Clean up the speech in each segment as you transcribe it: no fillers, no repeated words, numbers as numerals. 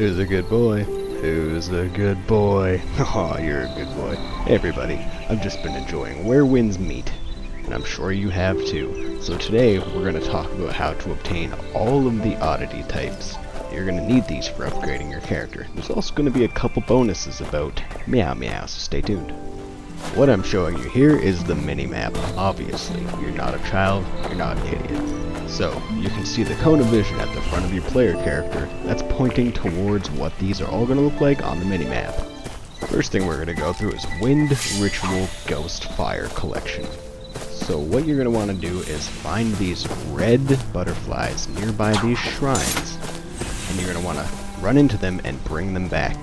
Who's a good boy? Who's a good boy? Aw, you're a good boy. Hey everybody, I've just been enjoying Where Winds Meet, and I'm sure you have too. So today, we're going to talk about how to obtain all of the oddity types. You're going to need these for upgrading your character. There's also going to be a couple bonuses about meow meow, so stay tuned. What I'm showing you here is the mini-map. Obviously, you're not a child, you're not an idiot. So, you can see the cone of vision at the front of your player character. That's pointing towards what these are all going to look like on the mini-map. First thing we're going to go through is Wind, Ritual, Ghost, Fire Collection. So what you're going to want to do is find these red butterflies nearby these shrines. And you're going to want to run into them and bring them back.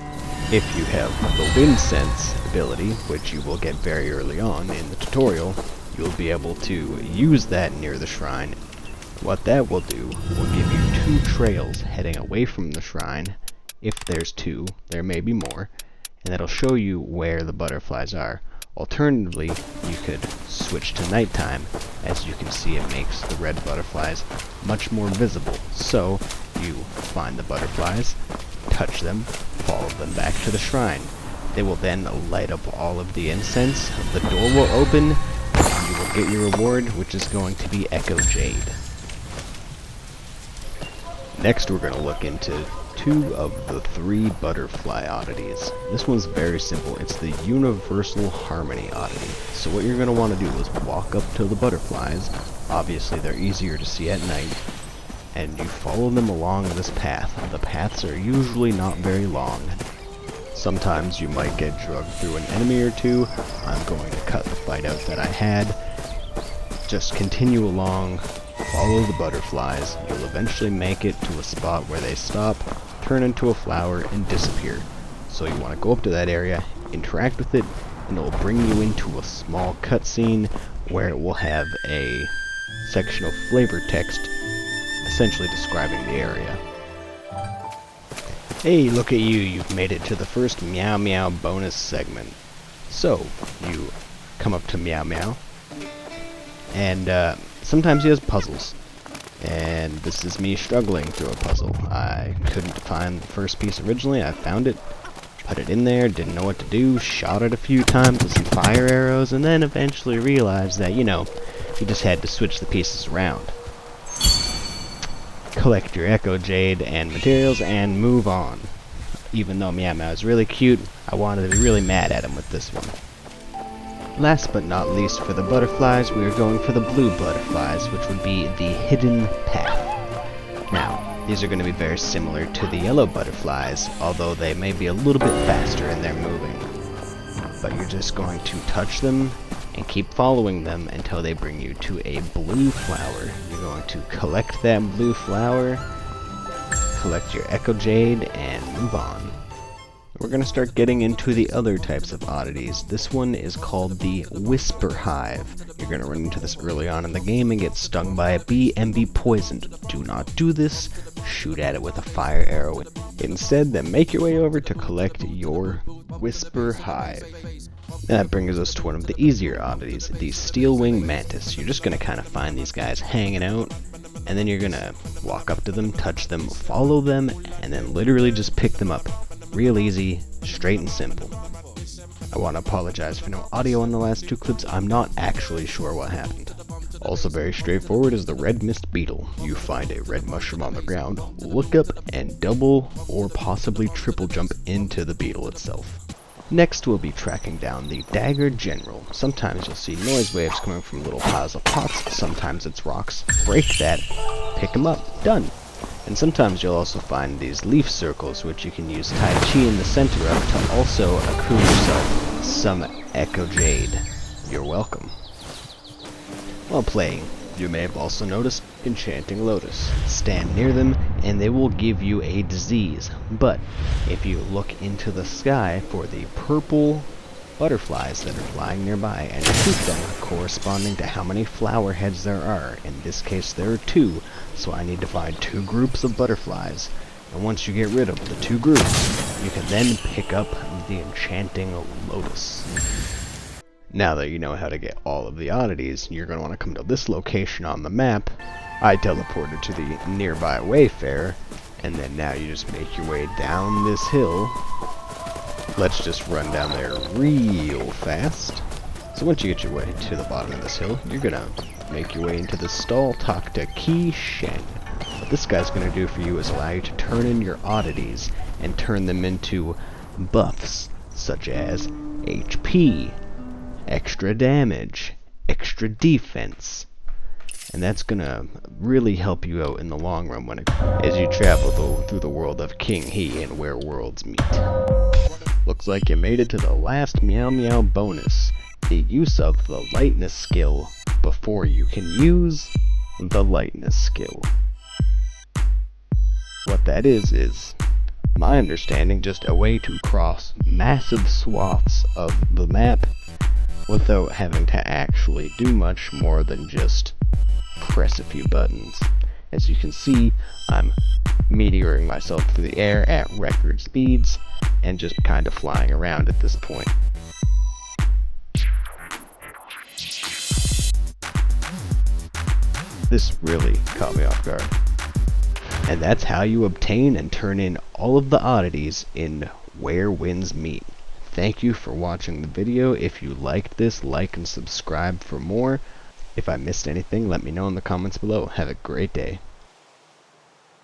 If you have the Wind Sense ability, which you will get very early on in the tutorial, you'll be able to use that near the shrine. What that will do will give you 2 trails heading away from the shrine. If there's 2, there may be more, and that'll show you where the butterflies are. Alternatively, you could switch to nighttime. As you can see, it makes the red butterflies much more visible. So, you find the butterflies, touch them, follow them back to the shrine. They will then light up all of the incense, the door will open, and you will get your reward, which is going to be Echo Jade. Next we're going to look into 2 of the 3 butterfly oddities. This one's very simple. It's the Universal Harmony oddity. So what you're going to want to do is walk up to the butterflies. Obviously they're easier to see at night. And you follow them along this path. The paths are usually not very long. Sometimes you might get drugged through an enemy or 2. I'm going to cut the fight out that I had. Just continue along. Follow the butterflies. You'll eventually make it to a spot where they stop, turn into a flower, and disappear. So you want to go up to that area, interact with it, and it will bring you into a small cutscene where it will have a section of flavor text essentially describing the area. Hey, look at you, you've made it to the first Meow Meow bonus segment. So, you come up to Meow Meow, and sometimes he has puzzles. And this is me struggling through a puzzle. I couldn't find the first piece originally, I found it, put it in there, didn't know what to do, shot it a few times with some fire arrows, and then eventually realized that, you just had to switch the pieces around. Collect your Echo Jade and materials and move on. Even though Meow Meow is really cute, I wanted to be really mad at him with this one. Last but not least, for the butterflies, we are going for the blue butterflies, which would be the hidden path. Now, these are going to be very similar to the yellow butterflies, although they may be a little bit faster in their moving. But you're just going to touch them and keep following them until they bring you to a blue flower. You're going to collect that blue flower, collect your Echo Jade, and move on. We're going to start getting into the other types of oddities. This one is called the Whisper Hive. You're going to run into this early on in the game and get stung by a bee and be poisoned. Do not do this. Shoot at it with a fire arrow. Instead, then make your way over to collect your Whisper Hive. That brings us to one of the easier oddities, the Steelwing Mantis. You're just going to kind of find these guys hanging out, and then you're going to walk up to them, touch them, follow them, and then literally just pick them up. Real easy, straight and simple. I want to apologize for no audio on the last 2 clips. I'm not actually sure what happened. Also very straightforward is the Red Mist Beetle. You find a red mushroom on the ground, look up, and double or possibly triple jump into the beetle itself. Next we'll be tracking down the Dagger General. Sometimes you'll see noise waves coming from little piles of pots, sometimes it's rocks. Break that, pick them up, done. And sometimes you'll also find these leaf circles, which you can use Tai Chi in the center of to also accrue yourself some Echo Jade. You're welcome. While playing, you may have also noticed Enchanting Lotus. Stand near them and they will give you a disease, but if you look into the sky for the purple butterflies that are flying nearby and shoot them corresponding to how many flower heads there are. In this case there are 2, so I need to find 2 groups of butterflies, and once you get rid of the 2 groups, you can then pick up the Enchanting Lotus. Now that you know how to get all of the oddities, you're going to want to come to this location on the map. I teleported to the nearby Wayfarer, And then now you just make your way down this hill. Let's just run down there real fast. So once you get your way to the bottom of this hill, you're gonna make your way into the stall, talk to Qi Shen. What this guy's gonna do for you is allow you to turn in your oddities and turn them into buffs, such as HP, extra damage, extra defense. And that's gonna really help you out in the long run as you travel through the world of King He and where worlds meet. Looks like you made it to the last Meow Meow bonus, the use of the lightness skill before you can use the lightness skill. What that is my understanding, just a way to cross massive swaths of the map without having to actually do much more than just press a few buttons. As you can see, I'm meteoring myself through the air at record speeds and just kind of flying around at this point. This really caught me off guard. And that's how you obtain and turn in all of the oddities in Where Winds Meet. Thank you for watching the video. If you liked this, like and subscribe for more. If I missed anything, let me know in the comments below. Have a great day.